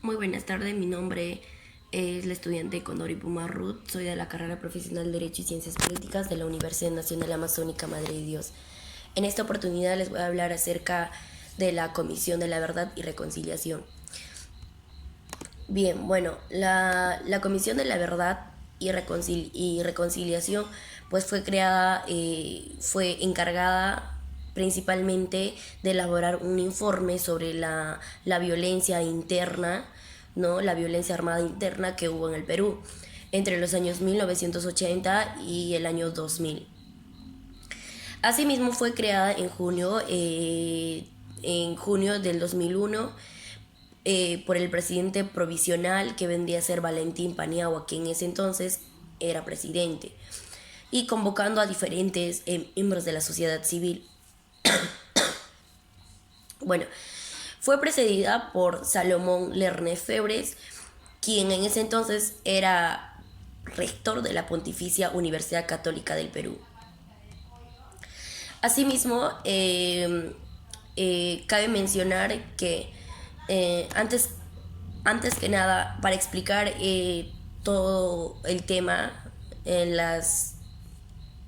Muy buenas tardes, mi nombre es la estudiante Condori Puma Ruth, soy de la carrera profesional Derecho y Ciencias Políticas de la Universidad Nacional Amazónica Madre de Dios. En esta oportunidad les voy a hablar acerca de la Comisión de la Verdad y Reconciliación. Bien, bueno, la Comisión de la Verdad y Reconciliación pues fue creada, fue encargada principalmente de elaborar un informe sobre la violencia interna, ¿no? La violencia armada interna que hubo en el Perú entre los años 1980 y el año 2000. Asimismo fue creada en junio del 2001 por el presidente provisional que vendría a ser Valentín Paniagua, que en ese entonces era presidente, y convocando a diferentes miembros de la sociedad civil. Bueno, fue precedida por Salomón Lerner Febres, quien en ese entonces era rector de la Pontificia Universidad Católica del Perú. Asimismo, cabe mencionar que antes que nada, para explicar todo el tema en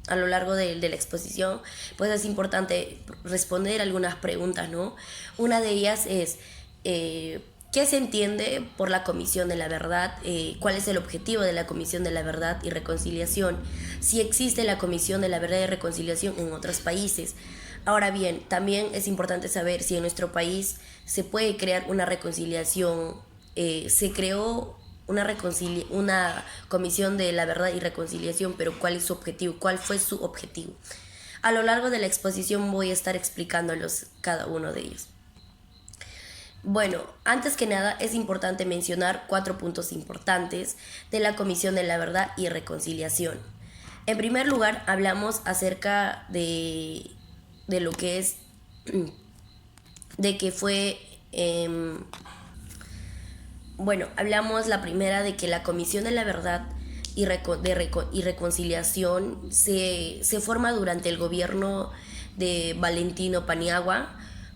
a lo largo de la exposición, pues es importante responder algunas preguntas, ¿no? Una de ellas es, ¿qué se entiende por la Comisión de la Verdad? ¿Cuál es el objetivo de la Comisión de la Verdad y Reconciliación? Si existe la Comisión de la Verdad y Reconciliación en otros países. Ahora bien, también es importante saber si en nuestro país se puede crear una reconciliación. Se creó una comisión de la verdad y reconciliación, pero ¿cuál es su objetivo? ¿Cuál fue su objetivo? A lo largo de la exposición voy a estar explicándolos cada uno de ellos. Bueno, antes que nada es importante mencionar 4 puntos importantes de la Comisión de la Verdad y Reconciliación. En primer lugar, hablamos acerca de lo que es, de que fue, bueno, hablamos la primera de que la Comisión de la Verdad y Reconciliación se forma durante el gobierno de Valentino Paniagua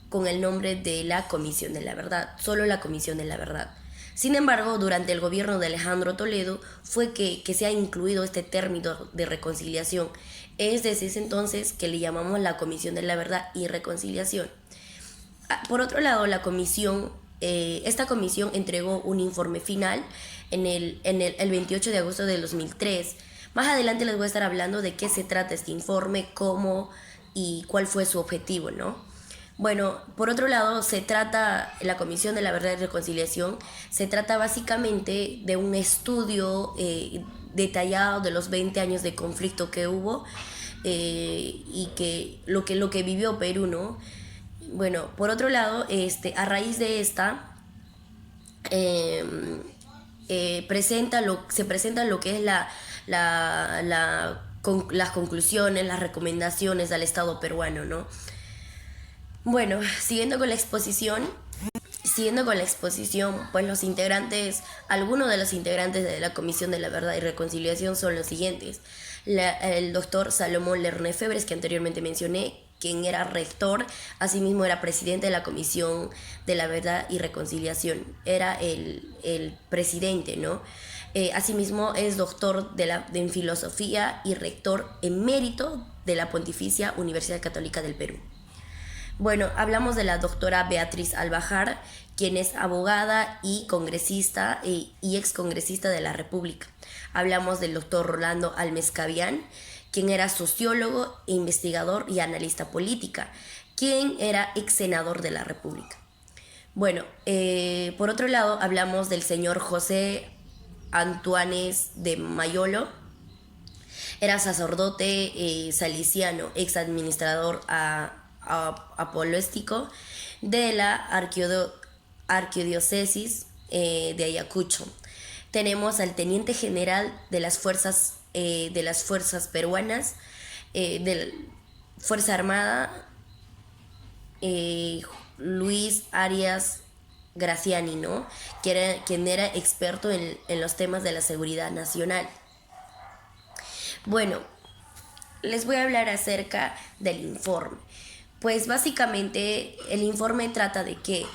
con el nombre de la Comisión de la Verdad, solo la Comisión de la Verdad. Sin embargo, durante el gobierno de Alejandro Toledo fue que se ha incluido este término de reconciliación. Es desde ese entonces que le llamamos la Comisión de la Verdad y Reconciliación. Por otro lado, esta comisión entregó un informe final el 28 de agosto de 2003. Más adelante les voy a estar hablando de qué se trata este informe, cómo y cuál fue su objetivo, ¿no? Bueno, por otro lado, la Comisión de la Verdad y Reconciliación, se trata básicamente de un estudio detallado de los 20 años de conflicto que hubo y que lo que vivió Perú, ¿no? Bueno, por otro lado, a raíz de esta, eh, se presenta lo que es las conclusiones, las recomendaciones al Estado peruano, ¿no? Bueno, siguiendo con la exposición, pues algunos de los integrantes de la Comisión de la Verdad y Reconciliación son los siguientes. El doctor Salomón Lerner Febres, que anteriormente mencioné, quien era rector, asimismo era presidente de la Comisión de la Verdad y Reconciliación, era el presidente, ¿no? Asimismo es doctor en filosofía y rector emérito de la Pontificia Universidad Católica del Perú. Bueno, hablamos de la doctora Beatriz Albajar, quien es abogada y congresista y excongresista de la República. Hablamos del doctor Rolando Almes Cabián, quien era sociólogo, investigador y analista política, quien era ex senador de la República. Bueno, por otro lado, hablamos del señor José Antuanes de Mayolo. Era sacerdote salesiano, ex administrador apolístico de la arquidiócesis de Ayacucho. Tenemos al teniente general de las fuerzas peruanas, de la Fuerza Armada, Luis Arias Graciani, ¿no? Quien era experto en los temas de la seguridad nacional. Bueno, les voy a hablar acerca del informe. Pues básicamente el informe trata de que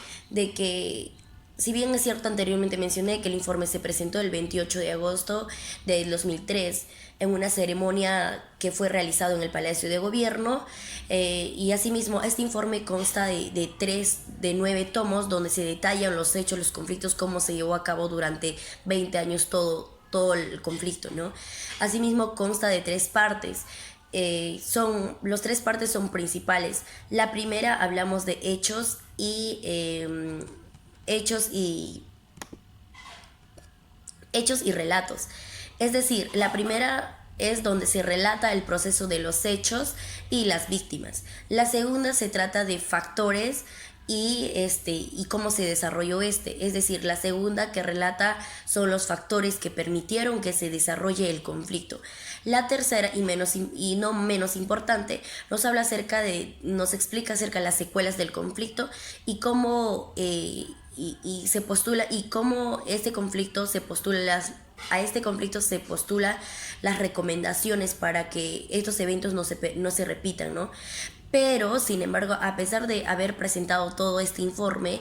si bien es cierto, anteriormente mencioné que el informe se presentó el 28 de agosto del 2003 en una ceremonia que fue realizada en el Palacio de Gobierno, y asimismo este informe consta de 9 tomos donde se detallan los hechos, los conflictos, cómo se llevó a cabo durante 20 años todo el conflicto, ¿no? Asimismo consta de 3 partes. Los 3 partes son principales. La primera hablamos de hechos y hechos y relatos. Es decir, la primera es donde se relata el proceso de los hechos y las víctimas. La segunda se trata de factores y cómo se desarrolló este. Es decir, la segunda que relata son los factores que permitieron que se desarrolle el conflicto. La tercera, y no menos importante, nos explica acerca de las secuelas del conflicto y cómo se postula y cómo este conflicto se postula a este conflicto se postula las recomendaciones para que estos eventos no se repitan, ¿no? Pero, sin embargo, a pesar de haber presentado todo este informe,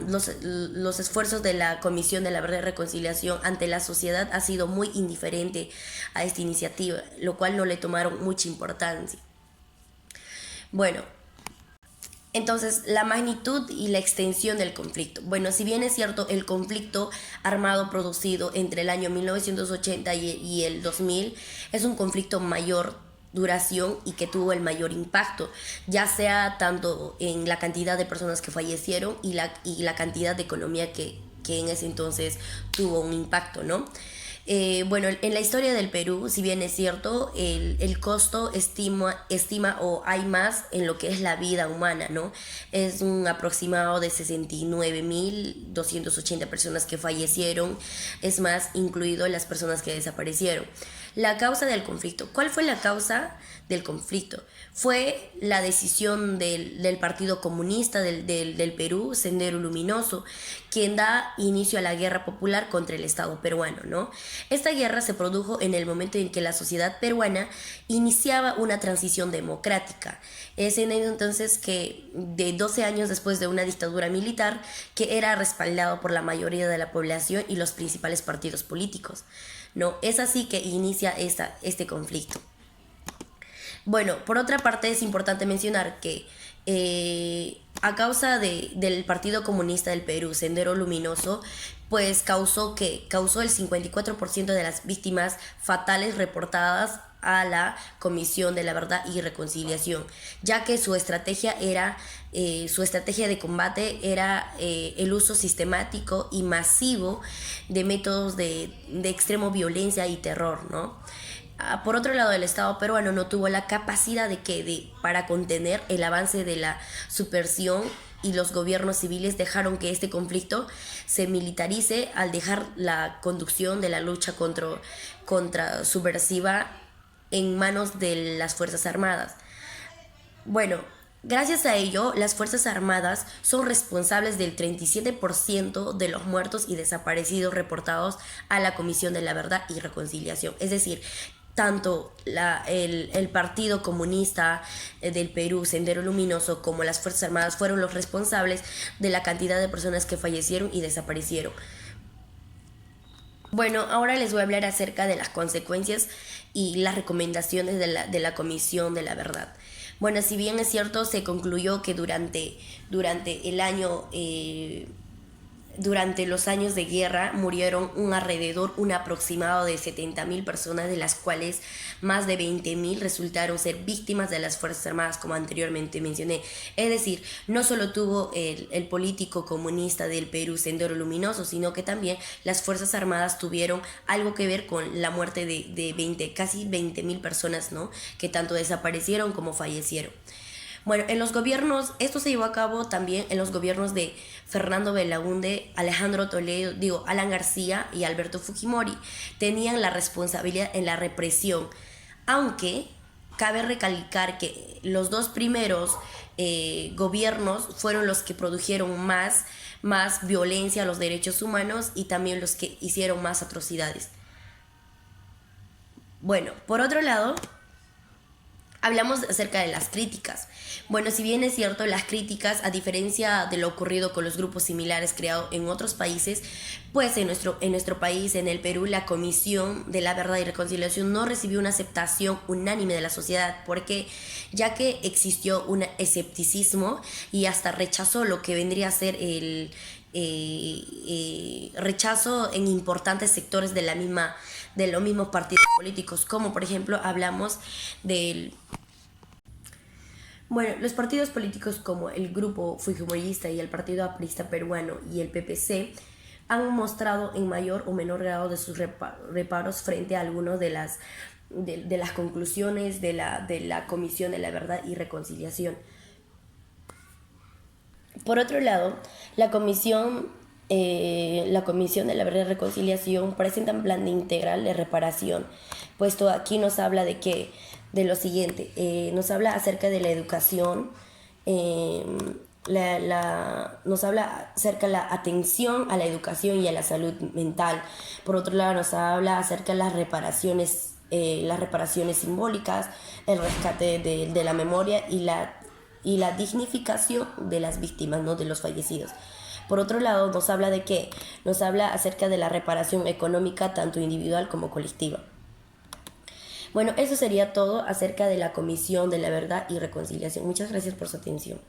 los esfuerzos de la Comisión de la Verdad y Reconciliación ante la sociedad ha sido muy indiferente a esta iniciativa, lo cual no le tomaron mucha importancia. Bueno, entonces, la magnitud y la extensión del conflicto. Bueno, si bien es cierto, el conflicto armado producido entre el año 1980 y el 2000 es un conflicto mayor duración y que tuvo el mayor impacto, ya sea tanto en la cantidad de personas que fallecieron y la cantidad de economía que en ese entonces tuvo un impacto, ¿no? Bueno, en la historia del Perú, si bien es cierto, el costo estima o hay más en lo que es la vida humana, ¿no? Es un aproximado de 69.280 personas que fallecieron, es más, incluido las personas que desaparecieron. La causa del conflicto. ¿Cuál fue la causa del conflicto? Fue la decisión del Partido Comunista del Perú, Sendero Luminoso, quien da inicio a la guerra popular contra el Estado peruano, ¿no? Esta guerra se produjo en el momento en que la sociedad peruana iniciaba una transición democrática. Es en entonces que, de 12 años después de una dictadura militar, que era respaldado por la mayoría de la población y los principales partidos políticos, ¿no? Es así que inicia este conflicto. Bueno, por otra parte es importante mencionar que a causa del Partido Comunista del Perú, Sendero Luminoso, pues causó el 54% de las víctimas fatales reportadas a la Comisión de la Verdad y Reconciliación, ya que su estrategia de combate era el uso sistemático y masivo de métodos de extremo violencia y terror, ¿no? Por otro lado, el Estado peruano no tuvo la capacidad para contener el avance de la subversión, y los gobiernos civiles dejaron que este conflicto se militarice al dejar la conducción de la lucha contra subversiva en manos de las Fuerzas Armadas. Bueno, gracias a ello, las Fuerzas Armadas son responsables del 37% de los muertos y desaparecidos reportados a la Comisión de la Verdad y Reconciliación. Es decir, tanto el Partido Comunista del Perú, Sendero Luminoso, como las Fuerzas Armadas fueron los responsables de la cantidad de personas que fallecieron y desaparecieron. Bueno, ahora les voy a hablar acerca de las consecuencias y las recomendaciones de la Comisión de la Verdad. Bueno, si bien es cierto, se concluyó que durante los años de guerra murieron un aproximado de 70.000 personas, de las cuales más de 20.000 resultaron ser víctimas de las Fuerzas Armadas, como anteriormente mencioné. Es decir, no solo tuvo el político comunista del Perú, Sendero Luminoso, sino que también las Fuerzas Armadas tuvieron algo que ver con la muerte de casi 20.000 personas, ¿no? Que tanto desaparecieron como fallecieron. Bueno, esto se llevó a cabo también en los gobiernos de Fernando Belaúnde, Alejandro Toledo, Alan García y Alberto Fujimori. Tenían la responsabilidad en la represión, aunque cabe recalcar que los dos primeros gobiernos fueron los que produjeron más violencia a los derechos humanos y también los que hicieron más atrocidades. Bueno, por otro lado, Hablamos acerca de las críticas. Bueno, si bien es cierto, las críticas, a diferencia de lo ocurrido con los grupos similares creados en otros países, pues en nuestro país, en el Perú, la Comisión de la Verdad y Reconciliación no recibió una aceptación unánime de la sociedad, porque ya que existió un escepticismo y hasta rechazó lo que vendría a ser el rechazo en importantes sectores de los mismos partidos políticos, como por ejemplo hablamos del bueno, los partidos políticos como el Grupo Fujimorista y el Partido Aprista Peruano y el PPC han mostrado en mayor o menor grado de sus reparos frente a algunas de las conclusiones de la Comisión de la Verdad y Reconciliación. Por otro lado, la Comisión de la Verdad y Reconciliación presenta un plan de integral de reparación, puesto aquí nos habla de lo siguiente, nos habla acerca de la educación, eh, nos habla acerca de la atención a la educación y a la salud mental. Por otro lado, nos habla acerca de las reparaciones simbólicas, el rescate de la memoria y la dignificación de las víctimas, ¿no? De los fallecidos. Por otro lado, nos habla de qué? Nos habla acerca de la reparación económica, tanto individual como colectiva. Bueno, eso sería todo acerca de la Comisión de la Verdad y Reconciliación. Muchas gracias por su atención.